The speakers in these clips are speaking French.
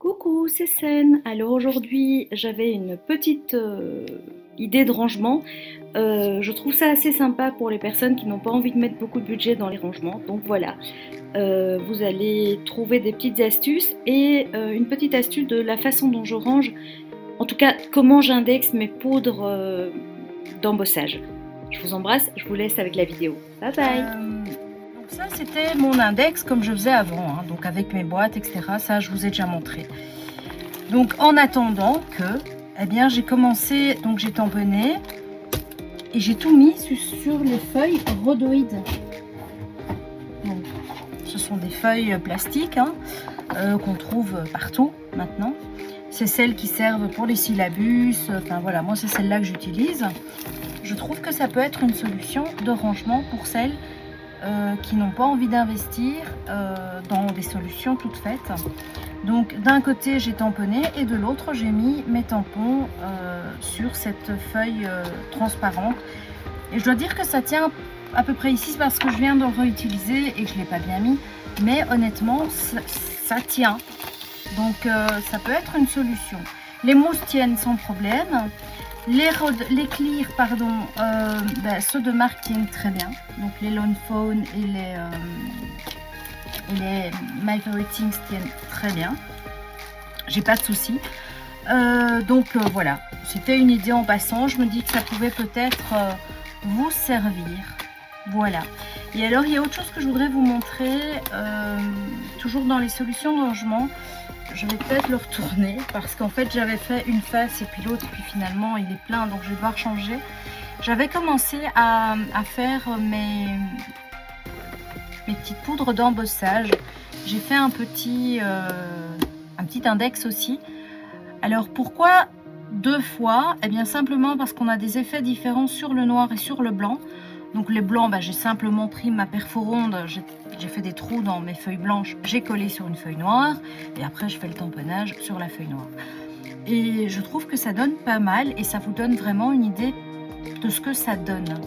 Coucou, c'est Sen. Alors aujourd'hui, j'avais une petite idée de rangement. Je trouve ça assez sympa pour les personnes qui n'ont pas envie de mettre beaucoup de budget dans les rangements. Donc voilà, vous allez trouver des petites astuces et une petite astuce de la façon dont je range, en tout cas comment j'indexe mes poudres d'embossage. Je vous embrasse, je vous laisse avec la vidéo. Bye bye. Donc ça c'était mon index comme je faisais avant, hein, donc avec mes boîtes, etc. Ça je vous ai déjà montré. Donc en attendant que, eh bien j'ai commencé, donc j'ai tamponné et j'ai tout mis sur les feuilles rhodoïdes. Donc, ce sont des feuilles plastiques hein, qu'on trouve partout maintenant. C'est celles qui servent pour les syllabus, enfin voilà, moi c'est celle-là que j'utilise. Je trouve que ça peut être une solution de rangement pour celles qui n'ont pas envie d'investir dans des solutions toutes faites. Donc d'un côté j'ai tamponné et de l'autre j'ai mis mes tampons sur cette feuille transparente. Et je dois dire que ça tient à peu près ici parce que je viens de le réutiliser et que je ne l'ai pas bien mis. Mais honnêtement ça tient. Donc ça peut être une solution. Les mousses tiennent sans problème. Les clear, pardon, ceux de marque tiennent très bien. Donc les Lone Phone et les My Favorite Things tiennent très bien. J'ai pas de soucis. Voilà, c'était une idée en passant. Je me dis que ça pouvait peut-être vous servir. Voilà. Et alors il y a autre chose que je voudrais vous montrer, toujours dans les solutions de rangement. Je vais peut-être le retourner parce qu'en fait j'avais fait une face et puis l'autre, puis finalement il est plein, donc je vais devoir changer. J'avais commencé à faire mes petites poudres d'embossage. J'ai fait un petit index aussi. Alors pourquoi deux fois? Eh bien simplement parce qu'on a des effets différents sur le noir et sur le blanc. Donc les blancs, j'ai simplement pris ma perforonde, j'ai fait des trous dans mes feuilles blanches, j'ai collé sur une feuille noire et après je fais le tamponnage sur la feuille noire. Et je trouve que ça donne pas mal et ça vous donne vraiment une idée de ce que ça donne.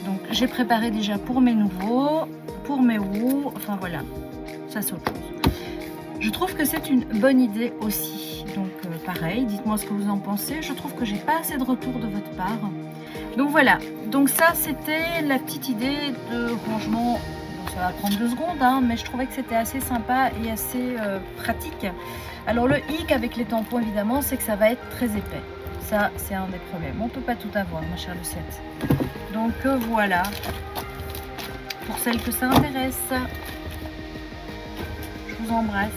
Donc j'ai préparé déjà pour mes nouveaux, pour mes roux, enfin voilà, ça c'est autre chose. Je trouve que c'est une bonne idée aussi. Donc pareil, dites-moi ce que vous en pensez. Je trouve que j'ai pas assez de retour de votre part. Donc voilà, donc ça c'était la petite idée de rangement. Bon, ça va prendre 2 secondes, hein, mais je trouvais que c'était assez sympa et assez pratique. Alors le hic avec les tampons évidemment, c'est que ça va être très épais. Ça c'est un des problèmes. On peut pas tout avoir, ma chère Lucette. Donc voilà, pour celles que ça intéresse, je vous embrasse.